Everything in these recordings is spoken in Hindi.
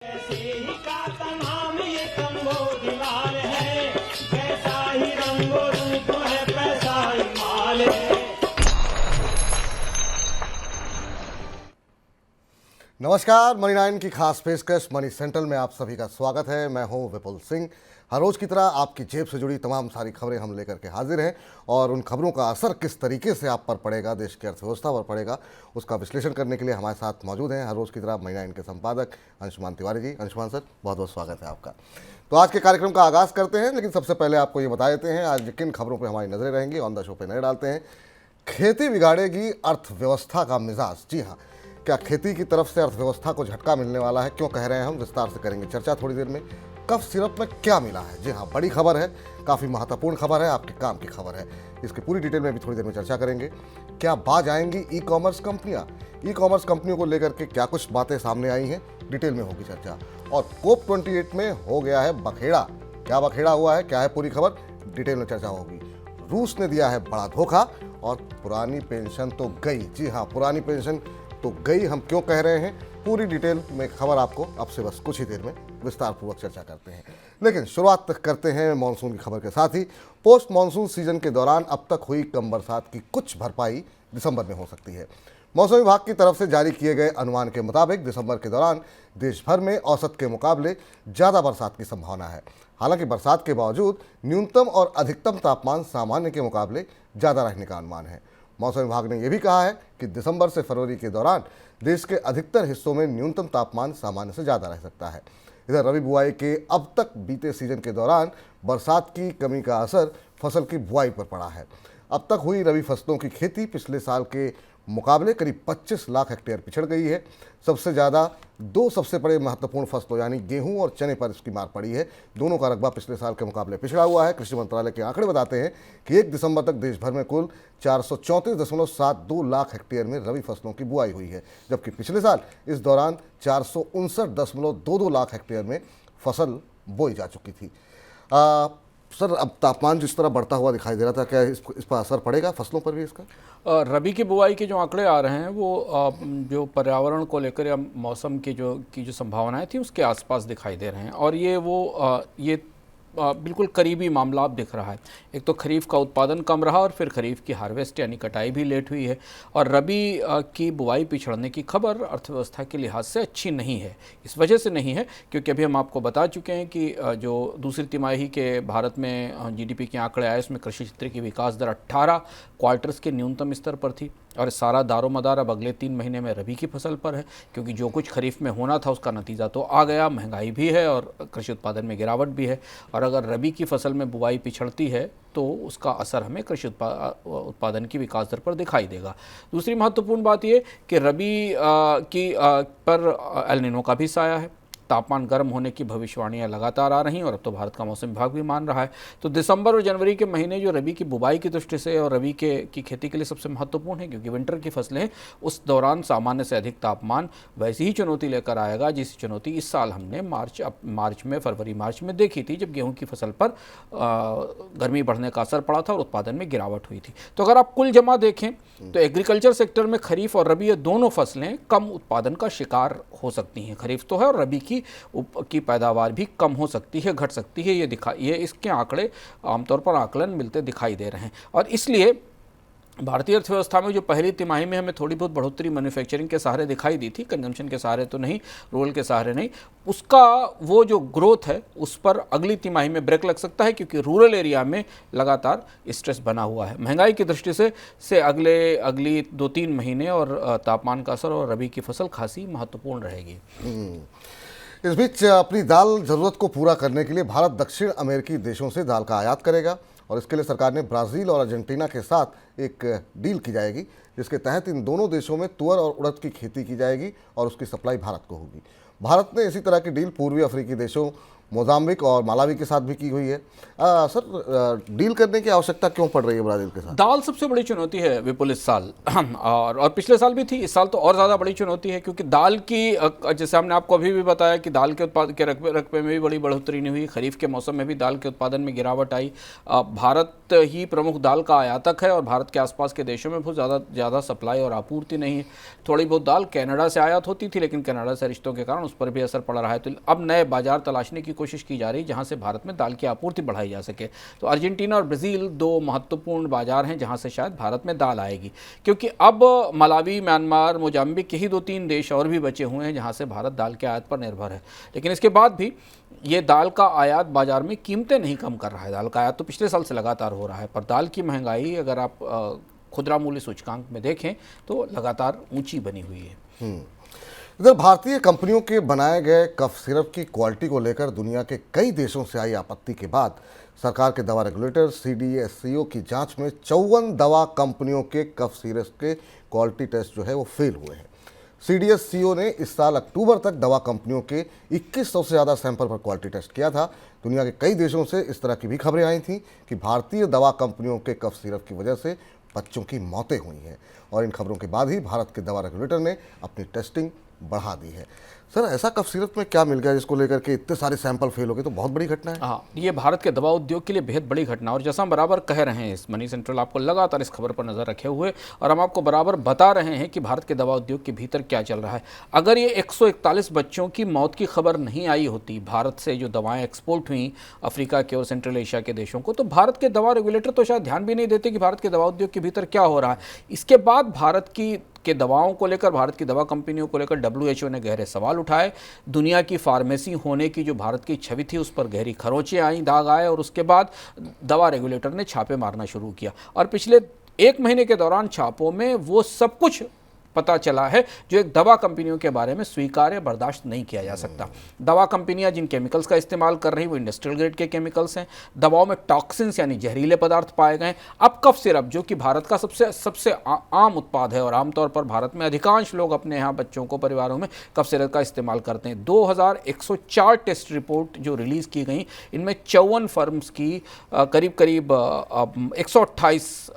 ऐसे ही का तमाम ये कम्बोजलाल है, वैसा ही रंगो रूप है, पैसा ही माल है। नमस्कार, मनी 9 की खास पेशकश मनी सेंट्रल में आप सभी का स्वागत है। मैं हूं विपुल सिंह। हर रोज की तरह आपकी जेब से जुड़ी तमाम सारी खबरें हम लेकर के हाजिर हैं और उन खबरों का असर किस तरीके से आप पर पड़ेगा, देश की अर्थव्यवस्था पर पड़ेगा, उसका विश्लेषण करने के लिए हमारे साथ मौजूद हैं हर रोज की तरह मनी 9 के संपादक अंशुमान तिवारी जी। अंशुमान सर, बहुत बहुत स्वागत है आपका। तो आज के कार्यक्रम का आगाज़ करते हैं, लेकिन सबसे पहले आपको ये बता देते हैं आज किन खबरों पर हमारी नजरें रहेंगी। ऑन द शो पर नजर डालते हैं। खेती बिगाड़ेगी अर्थव्यवस्था का मिजाज। जी हाँ, क्या खेती की तरफ से अर्थव्यवस्था को झटका मिलने वाला है? क्यों कह रहे हैं हम, विस्तार से करेंगे चर्चा थोड़ी देर में। कफ सिरप में क्या मिला है? जी हाँ, बड़ी खबर है, काफ़ी महत्वपूर्ण खबर है, आपके काम की खबर है। इसकी पूरी डिटेल में भी थोड़ी देर में चर्चा करेंगे। क्या बाज आएंगी ई कॉमर्स कंपनियाँ? ई कॉमर्स कंपनियों को लेकर के क्या कुछ बातें सामने आई हैं, डिटेल में होगी चर्चा। और कोप 28 में हो गया है बखेड़ा। क्या बखेड़ा हुआ है, क्या है पूरी खबर, डिटेल में चर्चा होगी। रूस ने दिया है बड़ा धोखा और पुरानी पेंशन तो गई। जी हाँ, पुरानी पेंशन तो गई। हम क्यों कह रहे हैं, पूरी डिटेल में खबर आपको अब से बस कुछ ही देर में विस्तार पूर्वक चर्चा करते हैं। लेकिन शुरुआत करते हैं मानसून की खबर के साथ ही। पोस्ट मानसून सीजन के दौरान अब तक हुई कम बरसात की कुछ भरपाई दिसंबर में हो सकती है। मौसम विभाग की तरफ से जारी किए गए अनुमान के मुताबिक दिसंबर के दौरान देश भर में औसत के मुकाबले ज़्यादा बरसात की संभावना है। हालांकि बरसात के बावजूद न्यूनतम और अधिकतम तापमान सामान्य के मुकाबले ज़्यादा रहने का अनुमान है। मौसम विभाग ने यह भी कहा है कि दिसंबर से फरवरी के दौरान देश के अधिकतर हिस्सों में न्यूनतम तापमान सामान्य से ज़्यादा रह सकता है। इधर रबी बुआई के अब तक बीते सीजन के दौरान बरसात की कमी का असर फसल की बुआई पर पड़ा है। अब तक हुई रबी फसलों की खेती पिछले साल के मुकाबले करीब 25 लाख हेक्टेयर पिछड़ गई है। सबसे ज़्यादा दो सबसे बड़े महत्वपूर्ण फसलों यानी गेहूं और चने पर इसकी मार पड़ी है। दोनों का रकबा पिछले साल के मुकाबले पिछड़ा हुआ है। कृषि मंत्रालय के आंकड़े बताते हैं कि 1 दिसंबर तक देश भर में कुल 434.72 लाख हेक्टेयर में रबी फसलों की बुआई हुई है, जबकि पिछले साल इस दौरान 459.22 लाख हेक्टेयर में फसल बोई जा चुकी थी। सर, अब तापमान जिस तरह बढ़ता हुआ दिखाई दे रहा था, क्या इस पर असर पड़ेगा फसलों पर भी इसका? रबी की बुआई के जो आंकड़े आ रहे हैं वो जो पर्यावरण को लेकर या मौसम की जो संभावनाएं थी उसके आसपास दिखाई दे रहे हैं और ये बिल्कुल करीबी मामला अब दिख रहा है। एक तो खरीफ का उत्पादन कम रहा और फिर खरीफ की हार्वेस्ट यानी कटाई भी लेट हुई है और रबी की बुआई पिछड़ने की खबर अर्थव्यवस्था के लिहाज से अच्छी नहीं है। इस वजह से नहीं है क्योंकि अभी हम आपको बता चुके हैं कि जो दूसरी तिमाही के भारत में जीडीपी के आंकड़े आए उसमें कृषि क्षेत्र की विकास दर 18 क्वार्टर्स के न्यूनतम स्तर पर थी और सारा दारोमदार अब अगले 3 महीने में रबी की फसल पर है, क्योंकि जो कुछ खरीफ में होना था उसका नतीजा तो आ गया। महंगाई भी है और कृषि उत्पादन में गिरावट भी है और अगर रबी की फसल में बुआई पिछड़ती है तो उसका असर हमें कृषि उत्पादन की विकास दर पर दिखाई देगा। दूसरी महत्वपूर्ण बात यह कि रबी पर एल नीनो का भी साया है। तापमान गर्म होने की भविष्यवाणियां लगातार आ रही हैं और अब तो भारत का मौसम विभाग भी मान रहा है। तो दिसंबर और जनवरी के महीने जो रबी की बुवाई की दृष्टि से और रबी की खेती के लिए सबसे महत्वपूर्ण है, क्योंकि विंटर की फसलें उस दौरान सामान्य से अधिक तापमान वैसी ही चुनौती लेकर आएगा जिस चुनौती इस साल हमने फरवरी मार्च में देखी थी, जब गेहूँ की फसल पर गर्मी बढ़ने का असर पड़ा था और उत्पादन में गिरावट हुई थी। तो अगर आप कुल जमा देखें तो एग्रीकल्चर सेक्टर में खरीफ और रबी ये दोनों फसलें कम उत्पादन का शिकार हो सकती हैं। खरीफ तो है और रबी की पैदावार भी कम हो सकती है, घट सकती है। ये इसके आंकड़े आमतौर पर आकलन मिलते दिखाई दे रहे हैं और इसलिए भारतीय अर्थव्यवस्था में जो पहली तिमाही में हमें थोड़ी बहुत बढ़ोतरी मैन्युफैक्चरिंग के सहारे दिखाई दी थी, कंजम्पशन के सहारे तो नहीं, रूरल के सहारे नहीं, उसका वो जो ग्रोथ है उस पर अगली तिमाही में ब्रेक लग सकता है, क्योंकि रूरल एरिया में लगातार स्ट्रेस बना हुआ है। महंगाई की दृष्टि से अगली 2-3 महीने और तापमान का असर और रबी की फसल खासी महत्वपूर्ण रहेगी। इस बीच अपनी दाल जरूरत को पूरा करने के लिए भारत दक्षिण अमेरिकी देशों से दाल का आयात करेगा और इसके लिए सरकार ने ब्राज़ील और अर्जेंटीना के साथ एक डील की जाएगी, जिसके तहत इन दोनों देशों में तुअर और उड़द की खेती की जाएगी और उसकी सप्लाई भारत को होगी। भारत ने इसी तरह की डील पूर्वी अफ्रीकी देशों मोजाम्बिक और मालावी के साथ भी की हुई है। सर, डील करने की आवश्यकता क्यों पड़ रही है ब्राज़ील के साथ? दाल सबसे बड़ी चुनौती है विपुल इस साल और पिछले साल भी थी, इस साल तो और ज़्यादा बड़ी चुनौती है, क्योंकि दाल की जैसे हमने आपको अभी भी बताया कि दाल के उत्पादन के रकबे में भी बड़ी बढ़ोतरी नहीं हुई। खरीफ के मौसम में भी दाल के उत्पादन में गिरावट आई। भारत ही प्रमुख दाल का आयातक है और भारत के आसपास के देशों में बहुत ज़्यादा सप्लाई और आपूर्ति नहीं है। थोड़ी बहुत दाल कनाडा से आयात होती थी, लेकिन कनाडा से रिश्तों के कारण उस पर भी असर पड़ रहा है। तो अब नए बाजार तलाशने की कोशिश की जा रही है जहाँ से भारत में दाल की आपूर्ति बढ़ाई जा सके। तो अर्जेंटीना और ब्राज़ील दो महत्वपूर्ण बाजार हैं जहाँ से शायद भारत में दाल आएगी, क्योंकि अब मलावी, म्यांमार, मोजाम्बिक यही 2-3 देश और भी बचे हुए हैं जहाँ से भारत दाल के आयात पर निर्भर है। लेकिन इसके बाद भी ये दाल का आयात बाजार में कीमतें नहीं कम कर रहा है। दाल का आयात तो पिछले साल से लगातार हो रहा है, पर दाल की महंगाई अगर आप खुदरा मूल्य सूचकांक में देखें तो लगातार ऊंची बनी हुई है। इधर भारतीय कंपनियों के बनाए गए कफ सिरप की क्वालिटी को लेकर दुनिया के कई देशों से आई आपत्ति के बाद सरकार के दवा रेगुलेटर CDSCO की जांच में 54 दवा कंपनियों के कफ सिरप के क्वालिटी टेस्ट जो है वो फेल हुए हैं। CDSCO ने इस साल अक्टूबर तक दवा कंपनियों के 2100 से ज़्यादा सैंपल पर क्वालिटी टेस्ट किया था। दुनिया के कई देशों से इस तरह की भी खबरें आई थीं कि भारतीय दवा कंपनियों के कफ सिरप की वजह से बच्चों की मौतें हुई हैं, और इन खबरों के बाद ही भारत के दवा रेगुलेटर ने अपनी टेस्टिंग बढ़ा दी है। सर, ऐसा कफ सिरप में क्या मिल गया जिसको लेकर के इतने सारे सैंपल फेल हो गए? तो बहुत बड़ी घटना है। हाँ, ये भारत के दवा उद्योग के लिए बेहद बड़ी घटना, और जैसा हम बराबर कह रहे हैं, इस मनी सेंट्रल आपको लगातार इस खबर पर नजर रखे हुए, और हम आपको बराबर बता रहे हैं कि भारत के दवा उद्योग के भीतर क्या चल रहा है। अगर ये 141 बच्चों की मौत की खबर नहीं आई होती भारत से जो दवाएं एक्सपोर्ट हुई अफ्रीका के और सेंट्रल एशिया के देशों को, तो भारत के दवा रेगुलेटर तो शायद ध्यान भी नहीं देते कि भारत के दवा उद्योग के भीतर क्या हो रहा है। इसके बाद भारत के दवाओं को लेकर, भारत की दवा कंपनियों को लेकर WHO ने गहरे सवाल उठाए। दुनिया की फार्मेसी होने की जो भारत की छवि थी उस पर गहरी खरोंचें आई, दाग आए, और उसके बाद दवा रेगुलेटर ने छापे मारना शुरू किया। और पिछले 1 महीने के दौरान छापों में वो सब कुछ पता चला है जो एक दवा कंपनियों के बारे में स्वीकार्य, बर्दाश्त नहीं किया जा सकता। दवा कंपनियां जिन केमिकल्स का इस्तेमाल कर रही वो इंडस्ट्रियल ग्रेड के केमिकल्स हैं। दवाओं में टॉक्सिन्स यानी जहरीले पदार्थ पाए गए। अब कफ सिरप जो कि भारत का सबसे आम उत्पाद है, और आमतौर पर भारत में अधिकांश लोग अपने यहाँ बच्चों को, परिवारों में कफ सिरप का इस्तेमाल करते हैं। 2104 टेस्ट रिपोर्ट जो रिलीज़ की गई, इनमें 54 फर्म्स की करीब 128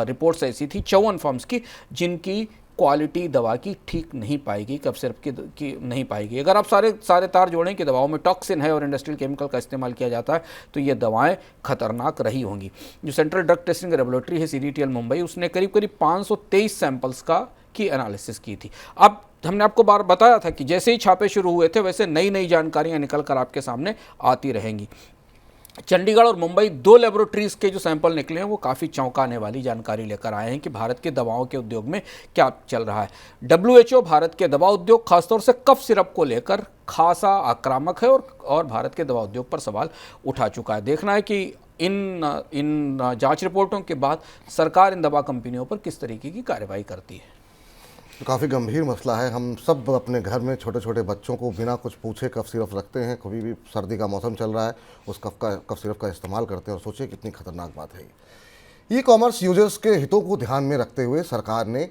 रिपोर्ट्स ऐसी थी, 54 फर्म्स की, जिनकी क्वालिटी दवा की ठीक नहीं पाएगी, कफ सिरप की नहीं पाएगी। अगर आप सारे तार जोड़ें कि दवाओं में टॉक्सिन है और इंडस्ट्रियल केमिकल का इस्तेमाल किया जाता है, तो ये दवाएं खतरनाक रही होंगी। जो सेंट्रल ड्रग टेस्टिंग लेबोरेटरी है CDTL मुंबई, उसने करीब 523 सैंपल्स की एनालिसिस की थी। अब हमने आपको बार बताया था कि जैसे ही छापे शुरू हुए थे वैसे नई जानकारियां निकल कर आपके सामने आती रहेंगी। चंडीगढ़ और मुंबई 2 लेबोरेटरीज़ के जो सैंपल निकले हैं वो काफ़ी चौंकाने वाली जानकारी लेकर आए हैं कि भारत के दवाओं के उद्योग में क्या चल रहा है। WHO भारत के दवा उद्योग, खासतौर से कफ सिरप को लेकर खासा आक्रामक है और भारत के दवा उद्योग पर सवाल उठा चुका है। देखना है कि इन जांच रिपोर्टों के बाद सरकार इन दवा कंपनियों पर किस तरीके की कार्रवाई करती है। तो काफ़ी गंभीर मसला है। हम सब अपने घर में छोटे छोटे बच्चों को बिना कुछ पूछे कफ सिरप रखते हैं। कभी भी सर्दी का मौसम चल रहा है, उस कफ सिरप का इस्तेमाल करते हैं, और सोचिए कितनी खतरनाक बात है। ई-कॉमर्स यूजर्स के हितों को ध्यान में रखते हुए सरकार ने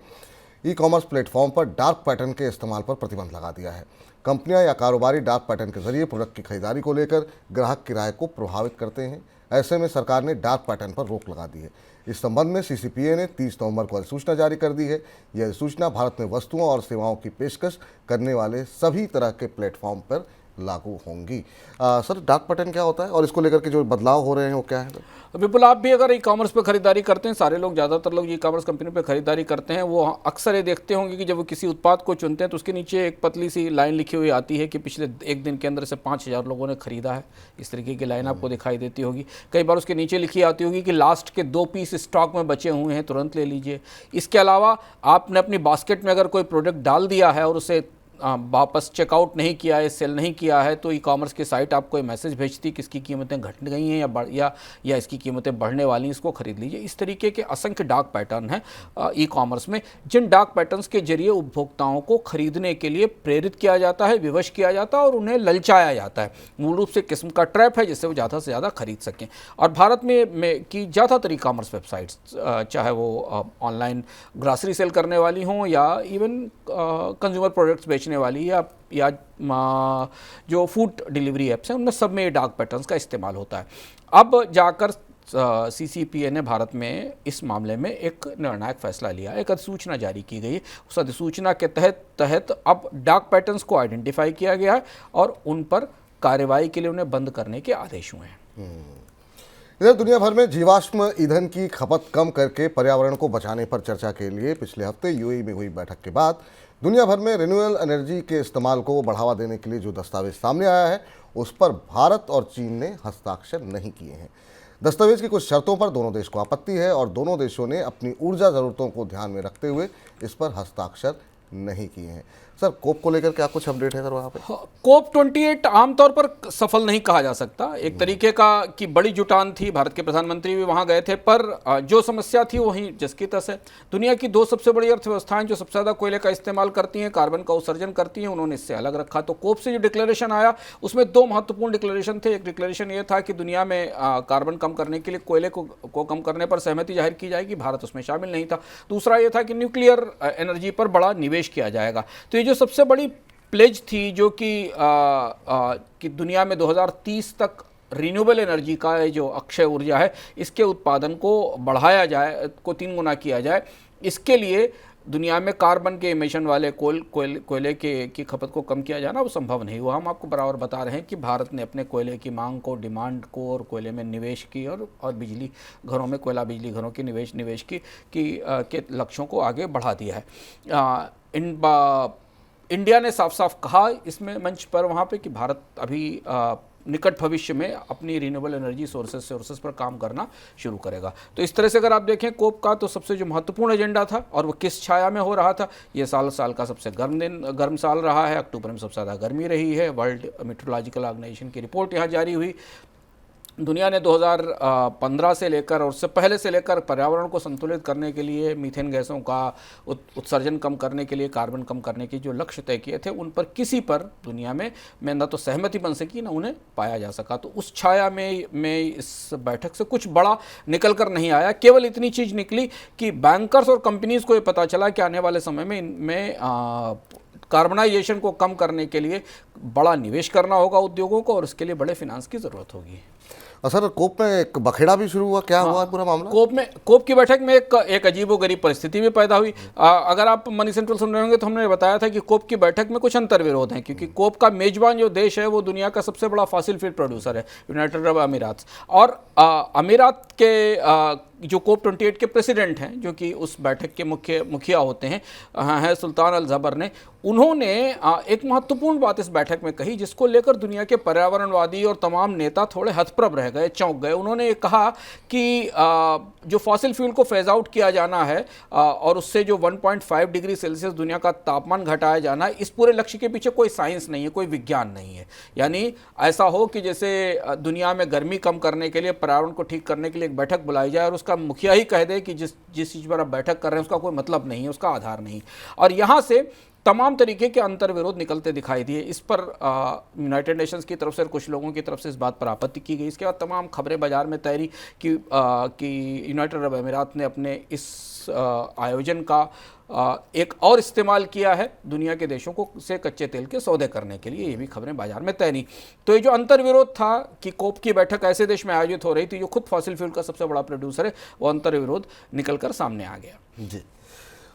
ई-कॉमर्स प्लेटफॉर्म पर डार्क पैटर्न के इस्तेमाल पर प्रतिबंध लगा दिया है। कंपनियां या कारोबारी डार्क पैटर्न के जरिए प्रोडक्ट की खरीदारी को लेकर ग्राहक की राय को प्रभावित करते हैं। ऐसे में सरकार ने डार्क पैटर्न पर रोक लगा दी है। इस संबंध में CCPA ने 30 नवंबर को अधिसूचना जारी कर दी है। यह अधिसूचना भारत में वस्तुओं और सेवाओं की पेशकश करने वाले सभी तरह के प्लेटफॉर्म पर लागू होंगी। सर, डार्क पैटर्न क्या होता है और इसको लेकर के जो बदलाव हो रहे हैं वो क्या है? विपुल, आप भी अगर ई-कॉमर्स पे खरीदारी करते हैं, सारे लोग, ज़्यादातर लोग ई-कॉमर्स कंपनी पे खरीदारी करते हैं, वो अक्सर ये देखते होंगे कि जब वो किसी उत्पाद को चुनते हैं तो उसके नीचे एक पतली सी लाइन लिखी हुई आती है कि पिछले 1 दिन के अंदर से 5000 लोगों ने खरीदा है। इस तरीके की लाइन आपको दिखाई देती होगी। कई बार उसके नीचे लिखी आती होगी कि लास्ट के 2 पीस स्टॉक में बचे हुए हैं, तुरंत ले लीजिए। इसके अलावा आपने अपनी बास्केट में अगर कोई प्रोडक्ट डाल दिया है और उसे वापस चेकआउट नहीं किया है, सेल नहीं किया है, तो ई-कॉमर्स की साइट आपको एक मैसेज भेजती कि इसकी कीमतें घट गई हैं या इसकी कीमतें बढ़ने वाली हैं, इसको खरीद लीजिए। इस तरीके के असंख्य डार्क पैटर्न हैं ई-कॉमर्स में, जिन डार्क पैटर्न्स के जरिए उपभोक्ताओं को खरीदने के लिए प्रेरित किया जाता है, विवश किया जाता है और उन्हें ललचाया जाता है। मूल रूप से किस्म का ट्रैप है जिससे वो ज़्यादा से ज़्यादा खरीद सकें। और भारत में की ज़्यादातर ई-कॉमर्स वेबसाइट्स, चाहे वो ऑनलाइन ग्रॉसरी सेल करने वाली हों या इवन कंज्यूमर प्रोडक्ट्स बेचने बेचने वाली या जो फूड डिलीवरी एप्स हैं उनमें सब में ये डार्क पैटर्न्स का इस्तेमाल होता है। अब जाकर CCPA ने भारत में इस मामले में एक निर्णायक फैसला लिया, एक अधिसूचना जारी की गई। उस अधिसूचना के तहत अब डार्क पैटर्न्स को आइडेंटिफाई किया गया है और उन पर कार्रवाई के लिए उन्हें बंद करने के आदेश हुए हैं। इधर दुनिया भर में जीवाश्म ईंधन की खपत कम करके पर्यावरण को बचाने पर चर्चा के लिए पिछले हफ्ते UAE में हुई बैठक के बाद दुनिया भर में रिन्यूएबल एनर्जी के इस्तेमाल को बढ़ावा देने के लिए जो दस्तावेज सामने आया है उस पर भारत और चीन ने हस्ताक्षर नहीं किए हैं। दस्तावेज की कुछ शर्तों पर दोनों देश को आपत्ति है और दोनों देशों ने अपनी ऊर्जा ज़रूरतों को ध्यान में रखते हुए इस पर हस्ताक्षर नहीं किए हैं। सर, कोप को लेकर क्या कुछ अपडेट है सर वहाँ पे? कोप 28 आमतौर पर सफल नहीं कहा जा सकता। एक तरीके का कि बड़ी जुटान थी, भारत के प्रधानमंत्री भी वहाँ गए थे, पर जो समस्या थी वहीं जस की तस है। दुनिया की दो सबसे बड़ी अर्थव्यवस्थाएं जो सबसे ज़्यादा कोयले का इस्तेमाल करती हैं, कार्बन का उत्सर्जन करती हैं, उन्होंने इससे अलग रखा। तो कोप से जो डिक्लेरेशन आया उसमें दो महत्वपूर्ण डिक्लेरेशन थे। एक डिक्लेरेशन ये था कि दुनिया में कार्बन कम करने के लिए कोयले को कम करने पर सहमति जाहिर की जाएगी, भारत उसमें शामिल नहीं था। दूसरा ये था कि न्यूक्लियर एनर्जी पर बड़ा निवेश किया जाएगा। तो ये जो सबसे बड़ी प्लेज थी जो कि दुनिया में 2030 तक रिन्यूएबल एनर्जी का जो अक्षय ऊर्जा है इसके उत्पादन को बढ़ाया जाए, को 3 गुना किया जाए, इसके लिए दुनिया में कार्बन के इमिशन वाले कोयले की खपत को कम किया जाना वो संभव नहीं हुआ। हम आपको बराबर बता रहे हैं कि भारत ने अपने कोयले की मांग को, डिमांड को और कोयले में निवेश की और बिजली घरों में कोयला बिजली घरों की निवेश के लक्ष्यों को आगे बढ़ा दिया है। इंडिया ने साफ साफ कहा इसमें मंच पर वहाँ पे कि भारत अभी निकट भविष्य में अपनी रिन्यूएबल एनर्जी सोर्सेस पर काम करना शुरू करेगा। तो इस तरह से अगर आप देखें कोप का तो सबसे जो महत्वपूर्ण एजेंडा था और वो किस छाया में हो रहा था, ये साल का सबसे गर्म साल रहा है। अक्टूबर में सबसे ज़्यादा गर्मी रही है। वर्ल्ड मेट्रोलॉजिकल ऑर्गेनाइजेशन की रिपोर्ट यहाँ जारी हुई। दुनिया ने 2015 से लेकर और उससे पहले से लेकर पर्यावरण को संतुलित करने के लिए, मीथेन गैसों का उत्सर्जन कम करने के लिए, कार्बन कम करने के जो लक्ष्य तय किए थे उन पर किसी पर दुनिया में न तो सहमति बन सकी न उन्हें पाया जा सका। तो उस छाया में इस बैठक से कुछ बड़ा निकल कर नहीं आया। केवल इतनी चीज़ निकली कि बैंकर्स और कंपनीज को ये पता चला कि आने वाले समय में इनमें कार्बनाइजेशन को कम करने के लिए बड़ा निवेश करना होगा उद्योगों को और उसके लिए बड़े फिनांस की ज़रूरत होगी। सर, कोप में एक बखेड़ा भी शुरू हुआ, क्या हुआ पूरा मामला? कोप की बैठक में एक अजीबोगरीब परिस्थिति भी पैदा हुई। अगर आप मनी सेंट्रल सुन रहे होंगे तो हमने बताया था कि कोप की बैठक में कुछ अंतर्विरोध हैं, क्योंकि कोप का मेजबान जो देश है वो दुनिया का सबसे बड़ा फॉसिल फ्यूल प्रोड्यूसर है, यूनाइटेड अरब अमीरात। और अमीरात के जो कोप 28 के प्रेसिडेंट हैं, जो कि उस बैठक के मुखिया होते हैं सुल्तान अल जबर ने, उन्होंने एक महत्वपूर्ण बात इस बैठक में कही जिसको लेकर दुनिया के पर्यावरणवादी और तमाम नेता थोड़े हतप्रभ रह गए, चौंक गए। उन्होंने ये कहा कि जो फॉसिल फ्यूल को फेज आउट किया जाना है और उससे जो 1.5 डिग्री सेल्सियस दुनिया का तापमान घटाया जाना है, इस पूरे लक्ष्य के पीछे कोई साइंस नहीं है, कोई विज्ञान नहीं है। यानी ऐसा हो कि जैसे दुनिया में गर्मी कम करने के लिए, पर्यावरण को ठीक करने के लिए एक बैठक बुलाई जाए और उसका मुखिया ही कह दे कि जिस चीज़ पर आप बैठक कर रहे हैं उसका कोई मतलब नहीं है, उसका आधार नहीं। और यहाँ से तमाम तरीके के अंतर्विरोध निकलते दिखाई दिए। इस पर यूनाइटेड नेशंस की तरफ से और कुछ लोगों की तरफ से इस बात पर आपत्ति की गई। इसके बाद तमाम खबरें बाजार में तैरी कि यूनाइटेड अरब अमीरात ने अपने इस आयोजन का एक और इस्तेमाल किया है दुनिया के देशों को से कच्चे तेल के सौदे करने के लिए। ये भी खबरें बाजार में तैरी। तो ये जो अंतर्विरोध था कि कोप की बैठक ऐसे देश में आयोजित हो रही थी जो खुद फॉसिल फ्यूल का सबसे बड़ा प्रोड्यूसर है, वो अंतर्विरोध निकल कर सामने आ गया। जी।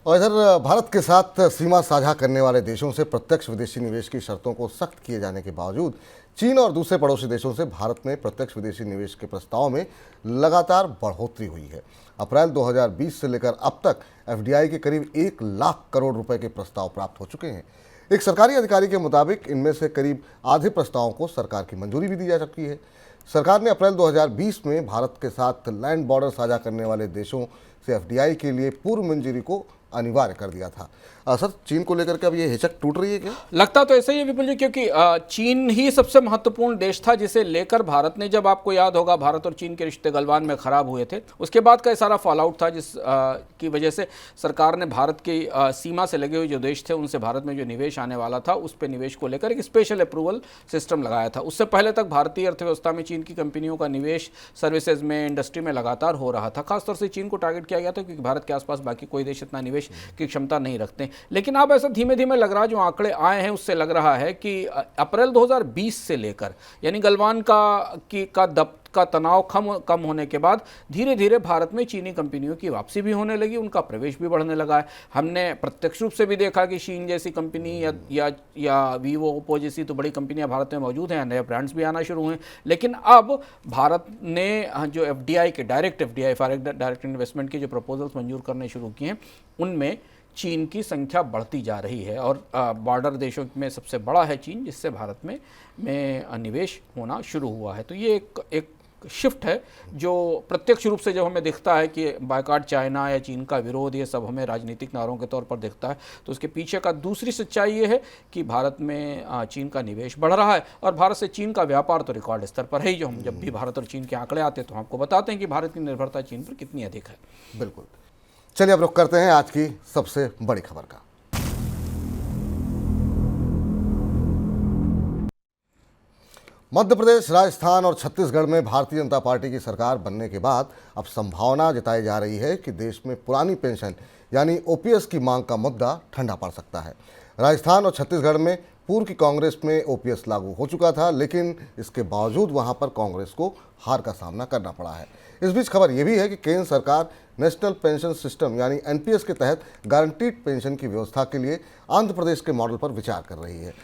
और इधर भारत के साथ सीमा साझा करने वाले देशों से प्रत्यक्ष विदेशी निवेश की शर्तों को सख्त किए जाने के बावजूद चीन और दूसरे पड़ोसी देशों से भारत में प्रत्यक्ष विदेशी निवेश के प्रस्ताव में लगातार बढ़ोतरी हुई है। अप्रैल 2020 से लेकर अब तक FDI के करीब 1 लाख करोड़ रुपए के प्रस्ताव प्राप्त हो चुके हैं। एक सरकारी अधिकारी के मुताबिक इनमें से करीब आधे प्रस्तावों को सरकार की मंजूरी भी दी जा चुकी है। सरकार ने अप्रैल 2020 में भारत के साथ लैंड बॉर्डर साझा करने वाले देशों से FDI के लिए पूर्व मंजूरी को अनिवार्य कर दिया था। सर, चीन को लेकर के अब ये हिचक टूट रही है क्या? लगता तो ऐसा ही है विपुल जी, क्योंकि चीन ही सबसे महत्वपूर्ण देश था जिसे लेकर भारत ने, जब आपको याद होगा भारत और चीन के रिश्ते गलवान में खराब हुए थे, उसके बाद का सारा फॉल आउट था जिस की वजह से सरकार ने भारत की सीमा से लगे हुए जो देश थे उनसे भारत में जो निवेश आने वाला था उस पर निवेश को लेकर एक स्पेशल अप्रूवल सिस्टम लगाया था। उससे पहले तक भारतीय अर्थव्यवस्था में चीन की कंपनियों का निवेश सर्विसेज में, इंडस्ट्री में लगातार हो रहा था। खासतौर से चीन को टारगेट किया गया था क्योंकि भारत के आसपास बाकी कोई देश इतना निवेश निवेश की क्षमता नहीं रखते। लेकिन अब ऐसा धीमे धीमे लग रहा है, जो आंकड़े आए हैं उससे लग रहा है कि अप्रैल 2020 से लेकर, यानी गलवान का तनाव कम होने के बाद धीरे धीरे भारत में चीनी कंपनियों की वापसी भी होने लगी, उनका प्रवेश भी बढ़ने लगा है। हमने प्रत्यक्ष रूप से भी देखा कि शीन जैसी कंपनी या वीवो, ओप्पो जैसी तो बड़ी कंपनियां भारत में मौजूद हैं, नए ब्रांड्स भी आना शुरू हुए। लेकिन अब भारत ने जो एफडीआई के डायरेक्ट इन्वेस्टमेंट के जो प्रपोजल्स मंजूर करने शुरू किए हैं, उनमें चीन की संख्या बढ़ती जा रही है और बॉर्डर देशों में सबसे बड़ा है चीन, जिससे भारत में निवेश होना शुरू हुआ है। तो ये एक शिफ्ट है जो प्रत्यक्ष रूप से जब हमें दिखता है कि बायकॉट चाइना या चीन का विरोध, ये सब हमें राजनीतिक नारों के तौर पर दिखता है, तो उसके पीछे का दूसरी सच्चाई ये है कि भारत में चीन का निवेश बढ़ रहा है और भारत से चीन का व्यापार तो रिकॉर्ड स्तर पर है ही। जो हम जब भी भारत और चीन के आंकड़े आते हैं तो आपको बताते हैं कि भारत की निर्भरता चीन पर कितनी अधिक है। बिल्कुल। चलिए अब रुख करते हैं आज की सबसे बड़ी खबर का। मध्य प्रदेश, राजस्थान और छत्तीसगढ़ में भारतीय जनता पार्टी की सरकार बनने के बाद अब संभावना जताई जा रही है कि देश में पुरानी पेंशन यानी ओपीएस की मांग का मुद्दा ठंडा पड़ सकता है। राजस्थान और छत्तीसगढ़ में पूर्व की कांग्रेस में ओपीएस लागू हो चुका था, लेकिन इसके बावजूद वहां पर कांग्रेस को हार का सामना करना पड़ा है। इस बीच खबर यह भी है कि केंद्र सरकार नेशनल पेंशन सिस्टम यानी एनपीएस के तहत गारंटीड पेंशन की व्यवस्था के लिए आंध्र प्रदेश के मॉडल पर विचार कर रही है।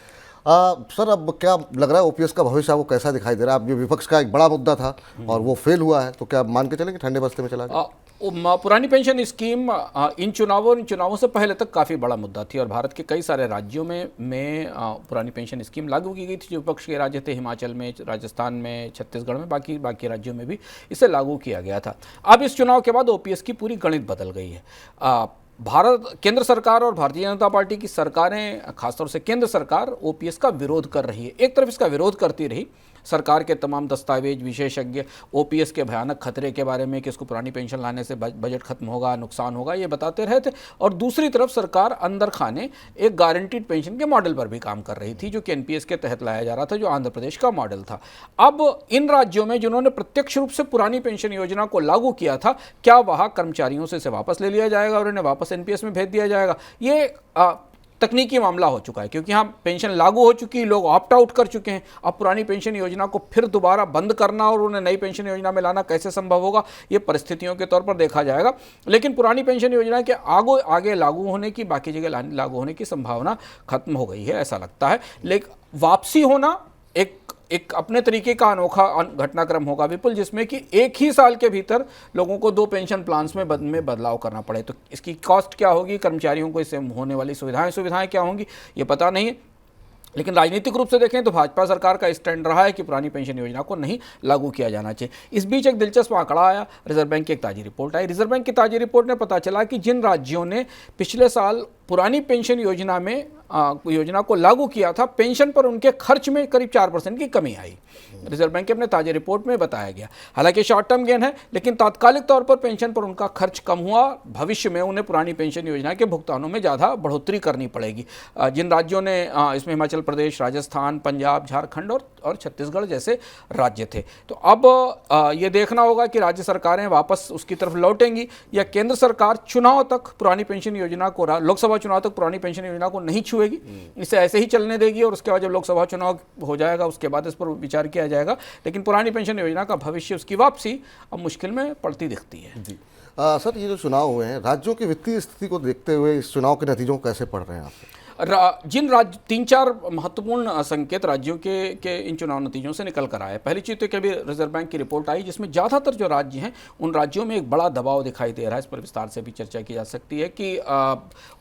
सर, अब क्या लग रहा है ओपीएस का भविष्य आपको कैसा दिखाई दे रहा है? अब ये विपक्ष का एक बड़ा मुद्दा था और वो फेल हुआ है, तो क्या मान के चलें कि ठंडे बस्ते में चला गया? पुरानी पेंशन स्कीम इन चुनावों से पहले तक काफ़ी बड़ा मुद्दा थी और भारत के कई सारे राज्यों में पुरानी पेंशन स्कीम लागू की गई थी। जो विपक्ष के राज्य थे, हिमाचल में, राजस्थान में, छत्तीसगढ़ में, बाकी राज्यों में भी इसे लागू किया गया था। अब इस चुनाव के बाद ओपीएस की पूरी गणित बदल गई है। केंद्र सरकार और भारतीय जनता पार्टी की सरकारें, खासतौर से केंद्र सरकार, ओपीएस का विरोध कर रही है। एक तरफ इसका विरोध करती रही, सरकार के तमाम दस्तावेज, विशेषज्ञ ओपीएस के भयानक खतरे के बारे में कि इसको पुरानी पेंशन लाने से बजट खत्म होगा, नुकसान होगा, ये बताते रहे थे। और दूसरी तरफ सरकार अंदर खाने एक गारंटीड पेंशन के मॉडल पर भी काम कर रही थी, जो कि एनपीएस के तहत लाया जा रहा था, जो आंध्र प्रदेश का मॉडल था। अब इन राज्यों में जिन्होंने प्रत्यक्ष रूप से पुरानी पेंशन योजना को लागू किया था, क्या वहां कर्मचारियों से इसे वापस ले लिया जाएगा और इन्हें वापस एनपीएस में भेज दिया जाएगा? ये तकनीकी मामला हो चुका है, क्योंकि यहाँ पेंशन लागू हो चुकी, लोग ऑप्ट आउट कर चुके हैं। अब पुरानी पेंशन योजना को फिर दोबारा बंद करना और उन्हें नई पेंशन योजना में लाना कैसे संभव होगा, ये परिस्थितियों के तौर पर देखा जाएगा। लेकिन पुरानी पेंशन योजना के आगे लागू होने की, बाकी जगह लागू होने की संभावना खत्म हो गई है, ऐसा लगता है। लेकिन वापसी होना एक अपने तरीके का अनोखा घटनाक्रम होगा विपुल, जिसमें कि एक ही साल के भीतर लोगों को 2 पेंशन प्लान्स में बदलाव करना पड़े। तो इसकी कॉस्ट क्या होगी, कर्मचारियों को इससे होने वाली सुविधाएं क्या होंगी, ये पता नहीं है। लेकिन राजनीतिक रूप से देखें तो भाजपा सरकार का स्टैंड रहा है कि पुरानी पेंशन योजना को नहीं लागू किया जाना चाहिए। इस बीच एक दिलचस्प आंकड़ा आया, रिजर्व बैंक की एक ताज़ी रिपोर्ट आई। रिजर्व बैंक की ताज़ी रिपोर्ट में पता चला कि जिन राज्यों ने पिछले साल पुरानी पेंशन योजना को लागू किया था, पेंशन पर उनके खर्च में करीब 4% की कमी आई। रिजर्व बैंक के अपने ताज़ा रिपोर्ट में बताया गया। हालांकि शॉर्ट टर्म गेन है, लेकिन तात्कालिक तौर पर पेंशन पर उनका खर्च कम हुआ। भविष्य में उन्हें पुरानी पेंशन योजना के भुगतानों में ज़्यादा बढ़ोतरी करनी पड़ेगी। जिन राज्यों ने इसमें हिमाचल प्रदेश, राजस्थान, पंजाब, झारखंड और छत्तीसगढ़ जैसे राज्य थे। तो अब ये देखना होगा कि राज्य सरकारें वापस उसकी तरफ लौटेंगी या केंद्र सरकार चुनाव तक पुरानी पेंशन योजना को, लोकसभा चुनाव तक पुरानी पेंशन योजना को नहीं छुएगी, इसे ऐसे ही चलने देगी और उसके बाद जब लोकसभा चुनाव हो जाएगा उसके बाद इस पर विचार किया जाएगा। लेकिन पुरानी पेंशन योजना का भविष्य, उसकी वापसी अब मुश्किल में पड़ती दिखती है। जी सर, ये जो चुनाव हुए हैं, राज्यों की वित्तीय स्थिति को देखते हुए इस चुनाव के नतीजों को कैसे पढ़ रहे हैं आप? जिन राज्य 3-4 महत्वपूर्ण संकेत राज्यों के इन चुनाव नतीजों से निकल कर आए। पहली चीज़ तो कभी रिजर्व बैंक की रिपोर्ट आई, जिसमें ज़्यादातर जो राज्य हैं उन राज्यों में एक बड़ा दबाव दिखाई दे रहा है। इस पर विस्तार से भी चर्चा की जा सकती है कि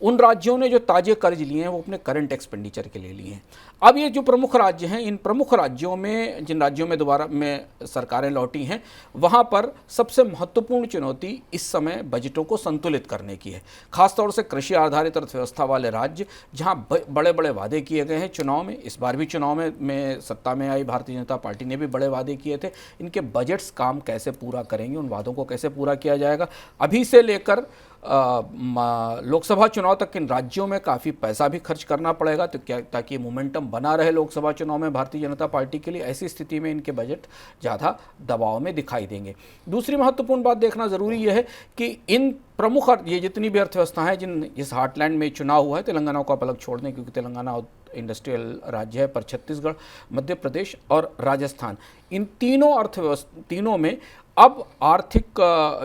उन राज्यों ने जो ताजे कर्ज लिए हैं वो अपने करंट एक्सपेंडिचर के लिए लिए हैं। अब ये जो प्रमुख राज्य हैं, इन प्रमुख राज्यों में, जिन राज्यों में दोबारा में सरकारें लौटी हैं, वहाँ पर सबसे महत्वपूर्ण चुनौती इस समय बजटों को संतुलित करने की है। खासतौर से कृषि आधारित अर्थव्यवस्था वाले राज्य, जहाँ बड़े बड़े वादे किए गए हैं चुनाव में। इस बार भी चुनाव में सत्ता में आई भारतीय जनता पार्टी ने भी बड़े वादे किए थे। इनके बजट्स काम कैसे पूरा करेंगे, उन वादों को कैसे पूरा किया जाएगा, अभी से लेकर लोकसभा चुनाव तक इन राज्यों में काफ़ी पैसा भी खर्च करना पड़ेगा, तो क्या ताकि मोमेंटम बना रहे लोकसभा चुनाव में भारतीय जनता पार्टी के लिए, ऐसी स्थिति में इनके बजट ज़्यादा दबाव में दिखाई देंगे। दूसरी महत्वपूर्ण बात देखना ज़रूरी यह है कि इन प्रमुख ये जितनी भी अर्थव्यवस्था है जिस हार्टलैंड में चुनाव हुआ है, तेलंगाना को आप अलग छोड़ दें क्योंकि तेलंगाना इंडस्ट्रियल राज्य है, पर छत्तीसगढ़, मध्य प्रदेश और राजस्थान, इन तीनों में अब आर्थिक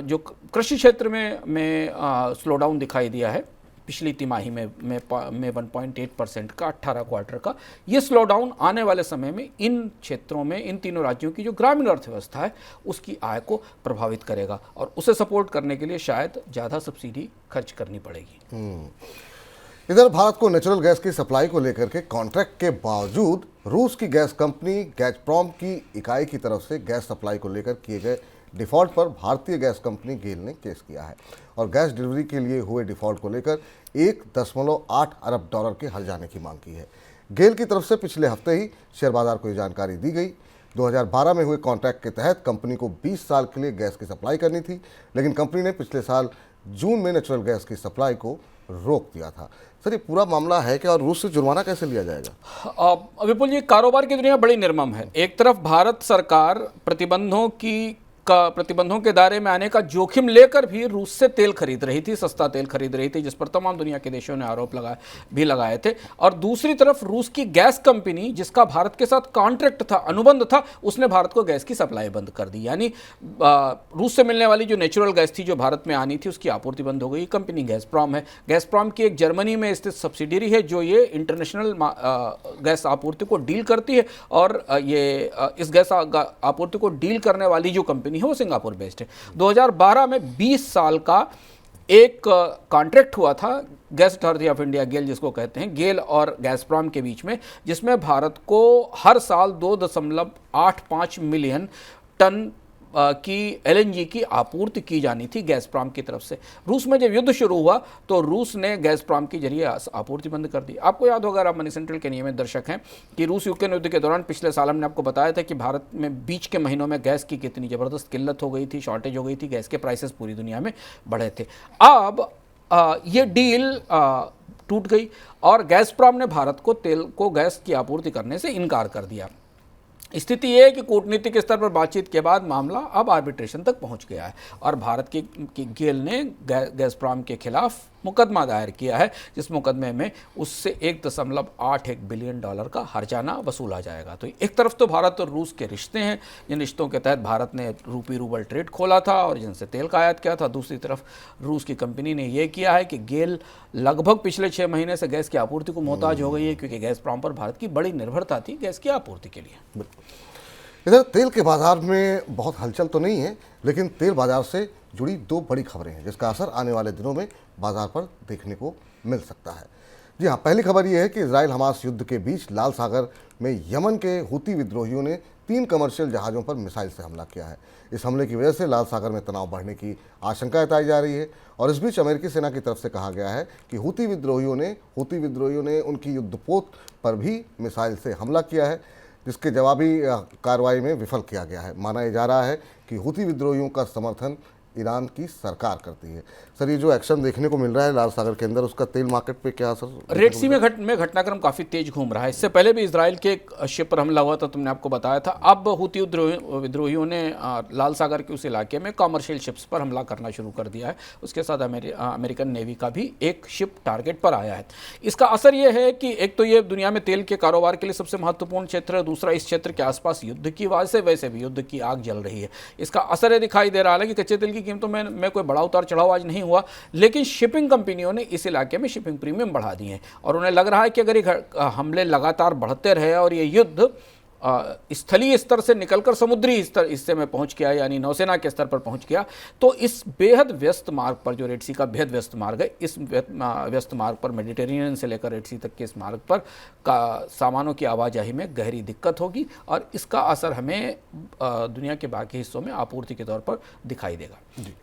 जो कृषि क्षेत्र में स्लोडाउन दिखाई दिया है पिछली तिमाही में 1.8% का 18 क्वार्टर का। ये स्लोडाउन आने वाले समय में इन क्षेत्रों में, इन तीनों राज्यों की जो ग्रामीण अर्थव्यवस्था है उसकी आय को प्रभावित करेगा और उसे सपोर्ट करने के लिए शायद ज़्यादा सब्सिडी खर्च करनी पड़ेगी। इधर भारत को नेचुरल गैस की सप्लाई को लेकर के कॉन्ट्रैक्ट के बावजूद रूस की गैस कंपनी गैज़प्रॉम की इकाई की तरफ से गैस सप्लाई को लेकर किए गए डिफ़ॉल्ट पर भारतीय गैस कंपनी गेल ने केस किया है और गैस डिलीवरी के लिए हुए डिफ़ॉल्ट को लेकर 1.8 अरब डॉलर के हर्जाने की मांग की है। गेल की तरफ से पिछले हफ्ते ही शेयर बाजार को ये जानकारी दी गई। 2012 में हुए कॉन्ट्रैक्ट के तहत कंपनी को 20 साल के लिए गैस की सप्लाई करनी थी, लेकिन कंपनी ने पिछले साल जून में नेचुरल गैस की सप्लाई को रोक दिया था। सर, ये पूरा मामला है क्या और रूस से जुर्माना कैसे लिया जाएगा? विपुल जी, कारोबार की दुनिया बड़ी निर्मम है। एक तरफ भारत सरकार प्रतिबंधों के दायरे में आने का जोखिम लेकर भी रूस से तेल खरीद रही थी, सस्ता तेल खरीद रही थी, जिस पर तमाम दुनिया के देशों ने आरोप लगाए थे। और दूसरी तरफ रूस की गैस कंपनी, जिसका भारत के साथ कॉन्ट्रैक्ट था, अनुबंध था, उसने भारत को गैस की सप्लाई बंद कर दी। यानी रूस से मिलने वाली जो नेचुरल गैस थी जो भारत में आनी थी उसकी आपूर्ति बंद हो गई। कंपनी गैज़प्रॉम है। गैज़प्रॉम की एक जर्मनी में स्थित सब्सिडरी है जो ये इंटरनेशनल गैस आपूर्ति को डील करती है और ये इस गैस आपूर्ति को डील करने वाली जो कंपनी है वो सिंगापुर बेस्ड है। 2012 में 20 साल का एक कॉन्ट्रैक्ट हुआ था गैस अथॉरिटी ऑफ इंडिया, गेल जिसको कहते हैं, गेल और गैज़प्रॉम के बीच में, जिसमें भारत को हर साल 2.85 मिलियन टन की एलएनजी की आपूर्ति की जानी थी गैज़प्रॉम की तरफ से। रूस में जब युद्ध शुरू हुआ तो रूस ने गैज़प्रॉम के जरिए आपूर्ति बंद कर दी। आपको याद होगा, आप मनी सेंट्रल के नियमित दर्शक हैं, कि रूस यूक्रेन युद्ध के दौरान पिछले साल हमने आपको बताया था कि भारत में बीच के महीनों में गैस की कितनी ज़बरदस्त किल्लत हो गई थी, शॉर्टेज हो गई थी, गैस के प्राइसेस पूरी दुनिया में बढ़े थे। अब ये डील टूट गई और गैज़प्रॉम ने भारत को तेल को गैस की आपूर्ति करने से इनकार कर दिया। स्थिति यह है कि कूटनीतिक स्तर पर बातचीत के बाद मामला अब आर्बिट्रेशन तक पहुंच गया है और भारत की गेल ने गैज़प्रॉम के खिलाफ मुकदमा दायर किया है, जिस मुकदमे में उससे 1.81 बिलियन डॉलर का हर्जाना वसूला जाएगा। तो एक तरफ तो भारत और रूस के रिश्ते हैं, जिन रिश्तों के तहत भारत ने रूपी रूबल ट्रेड खोला था और जिनसे तेल का आयात किया था। दूसरी तरफ रूस की कंपनी ने यह किया है कि गेल लगभग पिछले 6 महीने से गैस की आपूर्ति को मोहताज हो गई है, क्योंकि गैज़प्रॉम पर भारत की बड़ी निर्भरता थी गैस की आपूर्ति के लिए। इधर तेल के बाजार में बहुत हलचल तो नहीं है, लेकिन तेल बाजार से जुड़ी 2 बड़ी खबरें हैं जिसका असर आने वाले दिनों में बाजार पर देखने को मिल सकता है। जी हाँ, पहली खबर यह है कि इजराइल हमास युद्ध के बीच लाल सागर में यमन के हुती विद्रोहियों ने 3 कमर्शियल जहाज़ों पर मिसाइल से हमला किया है। इस हमले की वजह से लाल सागर में तनाव बढ़ने की आशंका जताई जा रही है और इस बीच अमेरिकी सेना की तरफ से कहा गया है कि हुती विद्रोहियों ने उनकी युद्धपोत पर भी मिसाइल से हमला किया है, जिसके जवाबी कार्रवाई में विफल किया गया है। माना जा रहा है कि हुती विद्रोहियों का समर्थन ईरान की सरकार करती है। सर, ये जो एक्शन देखने को मिल रहा है लाल सागर के अंदर, उसका तेल मार्केट पे क्या असर? रेड सी में घटनाक्रम काफ़ी तेज घूम रहा है। इससे पहले भी इजराइल के एक शिप पर हमला हुआ था, तुमने आपको बताया था। अब हुती विद्रोहियों ने लाल सागर के उस इलाके में कॉमर्शियल शिप्स पर हमला करना शुरू कर दिया है। उसके साथ अमेरिकन नेवी का भी एक शिप टारगेट पर आया है। इसका असर यह है कि एक तो ये दुनिया में तेल के कारोबार के लिए सबसे महत्वपूर्ण क्षेत्र है, दूसरा इस क्षेत्र के आसपास युद्ध की वजह से वैसे भी युद्ध की आग जल रही है। इसका असर ये दिखाई दे रहा है कि कच्चे तेल की कीमतों में कोई बड़ा उतार चढ़ाव आज नहीं हुआ, लेकिन शिपिंग कंपनियों ने इस इलाके में शिपिंग प्रीमियम बढ़ा दिए हैं और उन्हें लग रहा है कि अगर ये हमले लगातार बढ़ते रहे और ये युद्ध स्थलीय स्तर से निकलकर समुद्री स्तर हिस्से में पहुंच गया, यानी नौसेना के स्तर पर पहुंच गया, तो इस बेहद व्यस्त मार्ग पर, जो रेड सी का बेहद व्यस्त मार्ग है, इस व्यस्त मार्ग पर, मेडिटेरेनियन से लेकर रेड सी तक के इस मार्ग पर सामानों की आवाजाही में गहरी दिक्कत होगी और इसका असर हमें दुनिया के बाकी हिस्सों में आपूर्ति के तौर पर दिखाई देगा। जी,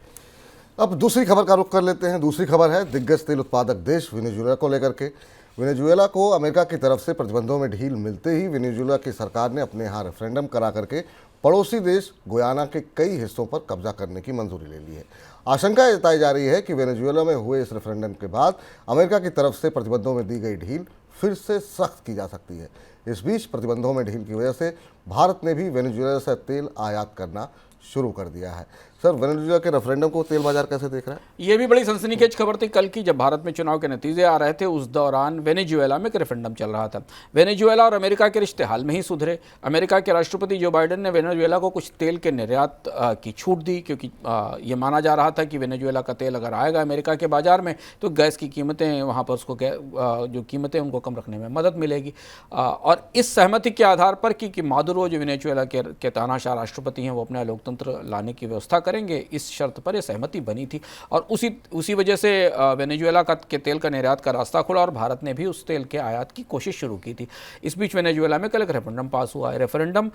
अब दूसरी खबर का रुख कर लेते हैं। दूसरी खबर है दिग्गज तेल उत्पादक देश वेनेजुएला को लेकर के। वेनेजुएला को अमेरिका की तरफ से प्रतिबंधों में ढील मिलते ही वेनेजुएला की सरकार ने अपने यहाँ रेफरेंडम करा करके पड़ोसी देश गुयाना के कई हिस्सों पर कब्जा करने की मंजूरी ले ली है। आशंका जताई जा रही है कि वेनेजुएला में हुए इस रेफरेंडम के बाद अमेरिका की तरफ से प्रतिबंधों में दी गई ढील फिर से सख्त की जा सकती है। इस बीच प्रतिबंधों में ढील की वजह से भारत ने भी वेनेजुएला से तेल आयात करना शुरू कर दिया है। सर, वेनेजुएला के रेफरेंडम को तेल बाजार कैसे देख रहा है? ये भी बड़ी सनसनीखेज खबर थी कल की, जब भारत में चुनाव के नतीजे आ रहे थे उस दौरान वेनेजुएला में एक रेफरेंडम चल रहा था। वेनेजुएला और अमेरिका के रिश्ते हाल में ही सुधरे। अमेरिका के राष्ट्रपति जो बाइडेन ने वेनेजुएला को कुछ तेल के निर्यात की छूट दी, क्योंकि ये माना जा रहा था कि वेनेजुएला का तेल अगर आएगा अमेरिका के बाजार में तो गैस की कीमतें वहाँ पर उसको जो कीमतें उनको कम रखने में मदद मिलेगी। और इस सहमति के आधार पर कि मादुरो जो वेनेजुएला के तानाशाह राष्ट्रपति हैं वो अपना लोकतंत्र लाने की व्यवस्था करेंगे, इस शर्त पर यह सहमति बनी थी। और उसी वजह से वेनेजुएला के तेल का निर्यात का रास्ता खुला और भारत ने भी उस तेल के आयात की कोशिश शुरू की थी। इस बीच वेनेजुएला में कल एक रेफरेंडम पास हुआ है। रेफरेंडम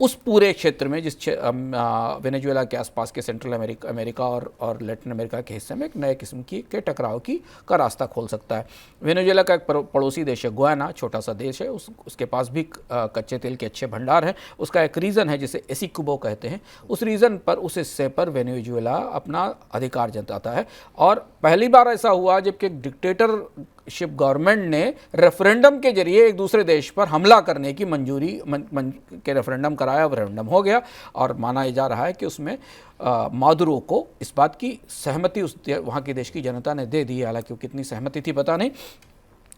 उस पूरे क्षेत्र में जिस वेनेजुएला के आसपास के सेंट्रल अमेरिका और लैटिन अमेरिका के हिस्से में एक नए किस्म के टकराव का रास्ता खोल सकता है। वेनेजुएला का एक पड़ोसी देश है गुयाना, छोटा सा देश है, उसके पास भी कच्चे तेल के अच्छे भंडार हैं। उसका एक रीजन है जिसे एसिक्यूबो कहते हैं। उस रीजन पर, उस हिस्से पर वेनेजुएला अपना अधिकार जताता है। और पहली बार ऐसा हुआ जबकि डिक्टेटरशिप गवर्नमेंट ने रेफरेंडम के जरिए एक दूसरे देश पर हमला करने की मंजूरी के रेफरेंडम कराया। रेफरेंडम हो गया और माना जा रहा है कि उसमें मादुरो को इस बात की सहमति वहाँ के देश की जनता ने दे दी है। हालांकि वो कितनी सहमति थी पता नहीं,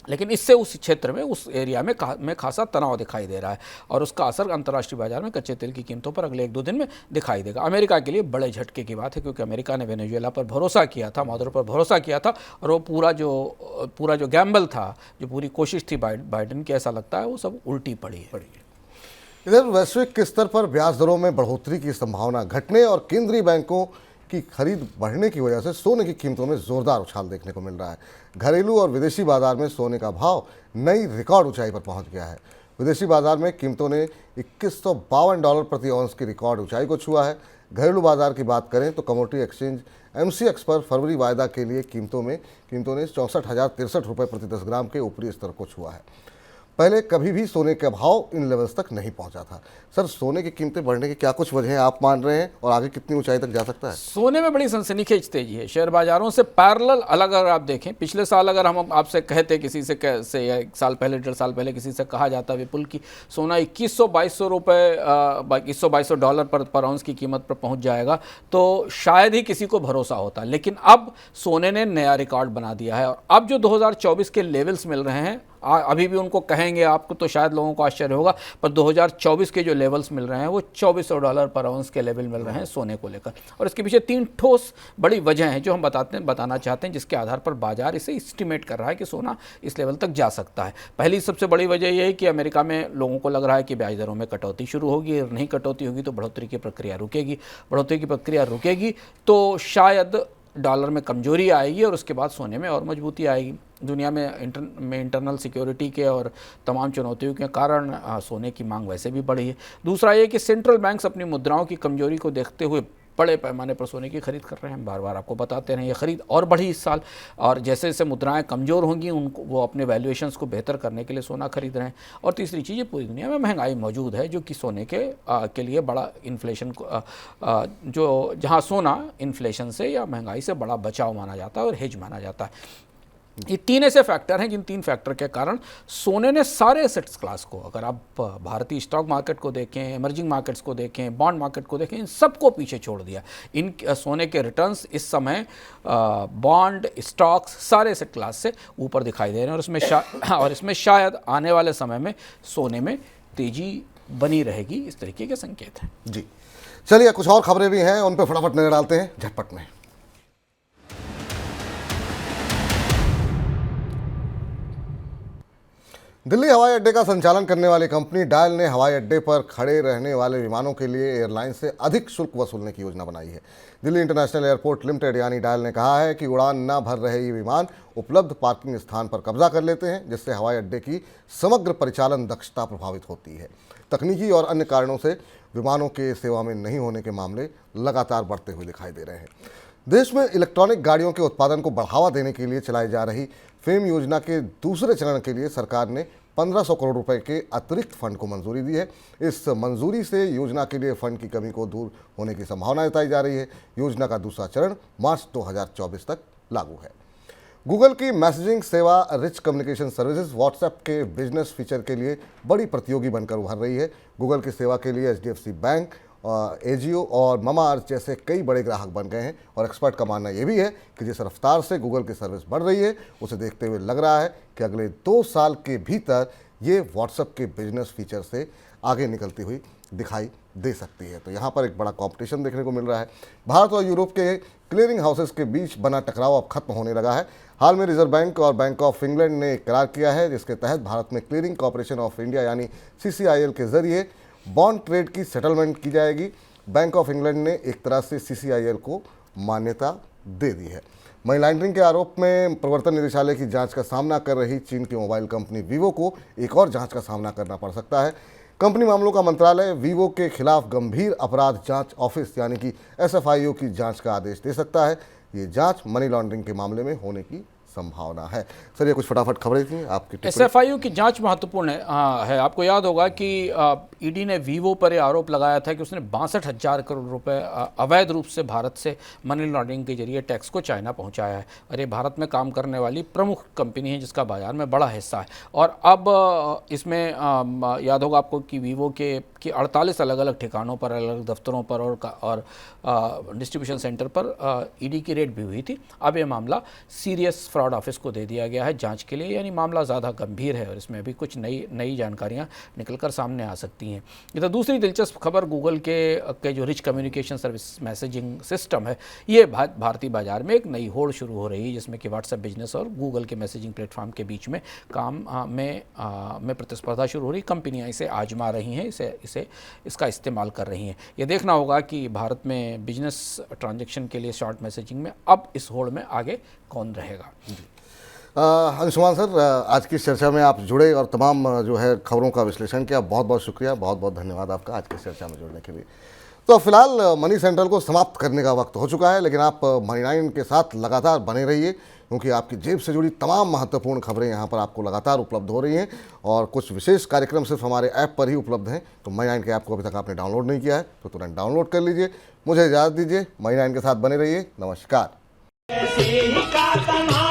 लेकिन इससे उस क्षेत्र में, उस एरिया में खासा तनाव दिखाई दे रहा है और उसका असर अंतर्राष्ट्रीय बाजार में कच्चे तेल की कीमतों पर अगले 1-2 दिन में दिखाई देगा। अमेरिका के लिए बड़े झटके की बात है, क्योंकि अमेरिका ने वेनेजुएला पर भरोसा किया था, मादुरो पर भरोसा किया था, और वो पूरा जो गैम्बल था, जो पूरी कोशिश थी बाइडेन की, ऐसा लगता है वो सब उल्टी पड़ी है। इधर वैश्विक स्तर पर ब्याज दरों में बढ़ोतरी की संभावना घटने और केंद्रीय बैंकों की खरीद बढ़ने की वजह से सोने की कीमतों में जोरदार उछाल देखने को मिल रहा है। घरेलू और विदेशी बाजार में सोने का भाव नई रिकॉर्ड ऊंचाई पर पहुंच गया है। विदेशी बाजार में कीमतों ने $2152 प्रति औंस की रिकॉर्ड ऊंचाई को छुआ है। घरेलू बाजार की बात करें तो कमोडिटी एक्सचेंज MCX पर फरवरी वायदा के लिए कीमतों ने 64,063 रुपये प्रति 10 ग्राम के ऊपरी स्तर को छुआ है। पहले कभी भी सोने का भाव इन लेवल्स तक नहीं पहुंचा था। सर, सोने की कीमतें बढ़ने की क्या कुछ वजह आप मान रहे हैं और आगे कितनी ऊंचाई तक जा सकता है? सोने में बड़ी सनसनीखेज तेजी है। शेयर बाजारों से पैरेलल अलग अगर आप देखें, पिछले साल अगर हम आपसे कहते किसी से या 1 साल पहले, 1.5 साल पहले किसी से कहा जाता विपुल की सोना 2100-2200 रुपये, $2100 पर औंस की कीमत पर पहुंच जाएगा, तो शायद ही किसी को भरोसा होता। लेकिन अब सोने ने नया रिकॉर्ड बना दिया है और अब जो 2024 के लेवल्स मिल रहे हैं, अभी भी उनको कहेंगे आपको तो शायद लोगों को आश्चर्य होगा, पर 2024 के जो लेवल्स मिल रहे हैं वो $2400 पर औंस के लेवल मिल रहे हैं सोने को लेकर। और इसके पीछे 3 ठोस बड़ी वजह हैं जो हम बताना चाहते हैं, जिसके आधार पर बाजार इसे एस्टिमेट कर रहा है कि सोना इस लेवल तक जा सकता है। पहली सबसे बड़ी वजह यह है कि अमेरिका में लोगों को लग रहा है कि ब्याज दरों में कटौती शुरू होगी, और नहीं कटौती होगी तो बढ़ोतरी की प्रक्रिया रुकेगी। बढ़ोतरी की प्रक्रिया रुकेगी तो शायद डॉलर में कमजोरी आएगी और उसके बाद सोने में और मजबूती आएगी। दुनिया में इंटरनल सिक्योरिटी के और तमाम चुनौतियों के कारण सोने की मांग वैसे भी बढ़ी है। दूसरा ये कि सेंट्रल बैंक्स अपनी मुद्राओं की कमजोरी को देखते हुए बड़े पैमाने पर सोने की खरीद कर रहे हैं। बार बार आपको बताते रहे, ये खरीद और बढ़ी इस साल, और जैसे जैसे मुद्राएं कमज़ोर होंगी उनको वो अपने वैल्यूएशंस को बेहतर करने के लिए सोना खरीद रहे हैं। और तीसरी चीज़, पूरी दुनिया में महंगाई मौजूद है जो कि सोने के लिए बड़ा इन्फ्लेशन जो जहाँ सोना इन्फ्लेशन से या महंगाई से बड़ा बचाव माना जाता है और हेज माना जाता है। ये 3 ऐसे फैक्टर हैं जिन 3 फैक्टर के कारण सोने ने सारे एसेट्स क्लास को, अगर आप भारतीय स्टॉक मार्केट को देखें, इमर्जिंग मार्केट्स को देखें, बॉन्ड मार्केट को देखें, इन सबको पीछे छोड़ दिया। इन सोने के रिटर्न्स इस समय बॉन्ड, स्टॉक्स, सारे एसेट क्लास से ऊपर दिखाई दे रहे हैं और इसमें शायद आने वाले समय में सोने में तेजी बनी रहेगी, इस तरीके के संकेत हैं। जी चलिए, कुछ और खबरें भी हैं, उन पर फटाफट नजर डालते हैं झटपट में। दिल्ली हवाई अड्डे का संचालन करने वाली कंपनी डायल ने हवाई अड्डे पर खड़े रहने वाले विमानों के लिए एयरलाइन से अधिक शुल्क वसूलने की योजना बनाई है। दिल्ली इंटरनेशनल एयरपोर्ट लिमिटेड यानी डायल ने कहा है कि उड़ान न भर रहे ये विमान उपलब्ध पार्किंग स्थान पर कब्जा कर लेते हैं, जिससे हवाई अड्डे की समग्र परिचालन दक्षता प्रभावित होती है। तकनीकी और अन्य कारणों से विमानों के सेवा में नहीं होने के मामले लगातार बढ़ते हुए दिखाई दे रहे हैं। देश में इलेक्ट्रॉनिक गाड़ियों के उत्पादन को बढ़ावा देने के लिए चलाई जा रही फेम योजना के दूसरे चरण के लिए सरकार ने 1500 करोड़ रुपए के अतिरिक्त फंड को मंजूरी दी है। इस मंजूरी से योजना के लिए फंड की कमी को दूर होने की संभावना जताई जा रही है। योजना का दूसरा चरण मार्च 2024 तक लागू है। गूगल की मैसेजिंग सेवा रिच कम्युनिकेशन सर्विसेज व्हाट्सएप के बिजनेस फीचर के लिए बड़ी प्रतियोगी बनकर उभर रही है। गूगल की सेवा के लिए एचडीएफसी बैंक, एजियो और ममाअर्थ जैसे कई बड़े ग्राहक बन गए हैं और एक्सपर्ट का मानना यह भी है कि जिस रफ्तार से गूगल की सर्विस बढ़ रही है उसे देखते हुए लग रहा है कि अगले 2 साल के भीतर ये व्हाट्सएप के बिजनेस फीचर से आगे निकलती हुई दिखाई दे सकती है। तो यहाँ पर एक बड़ा कंपटीशन देखने को मिल रहा है। भारत और यूरोप के क्लियरिंग हाउसेस के बीच बना टकराव अब खत्म होने लगा है। हाल में रिजर्व बैंक और बैंक ऑफ इंग्लैंड ने करार किया है जिसके तहत भारत में क्लियरिंग कॉर्पोरेशन ऑफ इंडिया यानी CCIL के जरिए बॉन्ड ट्रेड की सेटलमेंट की जाएगी। बैंक ऑफ इंग्लैंड ने एक तरह से CCIL को मान्यता दे दी है। मनी लॉन्ड्रिंग के आरोप में प्रवर्तन निदेशालय की जांच का सामना कर रही चीन की मोबाइल कंपनी वीवो को एक और जांच का सामना करना पड़ सकता है। कंपनी मामलों का मंत्रालय वीवो के खिलाफ गंभीर अपराध जांच ऑफिस यानी कि SFIO की जांच का आदेश दे सकता है। ये जांच मनी लॉन्ड्रिंग के मामले में होने की संभावना है। सर, ये कुछ फटाफट खबरें थी आपकी टिप्पणी। SFIO की जांच महत्वपूर्ण है। आपको याद होगा कि ईडी ने वीवो पर यह आरोप लगाया था कि उसने 62,000 करोड़ रुपए अवैध रूप से भारत से मनी लॉन्ड्रिंग के जरिए टैक्स को चाइना पहुंचाया है और ये भारत में काम करने वाली प्रमुख कंपनी है जिसका बाजार में बड़ा हिस्सा है। और अब इसमें याद होगा आपको कि वीवो के 48 अलग अलग ठिकानों पर, अलग अलग दफ्तरों पर और डिस्ट्रीब्यूशन सेंटर पर ईडी की रेड भी हुई थी। अब ये मामला सीरियस फ्रॉड ऑफिस को दे दिया गया है जांच के लिए, यानी मामला ज़्यादा गंभीर है और इसमें भी कुछ नई जानकारियां निकलकर सामने आ सकती हैं। ये तो दूसरी दिलचस्प खबर, गूगल के जो rich communication service messaging system है, ये भारतीय बाजार में एक नई होड़ शुरू हो रही है जिसमें कि व्हाट्सएप बिजनेस और गूगल के मैसेजिंग प्लेटफॉर्म के बीच में काम में प्रतिस्पर्धा शुरू हो रही। कंपनियाँ इसे आजमा रही हैं, इसका इस्तेमाल कर रही हैं। ये देखना होगा कि भारत में बिजनेस ट्रांजैक्शन के लिए शॉर्ट मैसेजिंग में अब इस होड़ में आगे कौन रहेगा। अंशुमान सर, आज की चर्चा में आप जुड़े और तमाम जो है खबरों का विश्लेषण किया। बहुत बहुत शुक्रिया, बहुत बहुत धन्यवाद आपका आज की चर्चा में जुड़ने के लिए। तो फिलहाल मनी सेंट्रल को समाप्त करने का वक्त हो चुका है, लेकिन आप मनी9 के साथ लगातार बने रहिए क्योंकि आपकी जेब से जुड़ी तमाम महत्वपूर्ण खबरें यहाँ पर आपको लगातार उपलब्ध हो रही हैं और कुछ विशेष कार्यक्रम सिर्फ हमारे ऐप पर ही उपलब्ध हैं। तो मनी9 के ऐप को अभी तक आपने डाउनलोड नहीं किया है तो तुरंत डाउनलोड कर लीजिए। मुझे इजाज़त दीजिए, मनी9 के साथ बने रहिए। नमस्कार। ऐसे ही का तमाम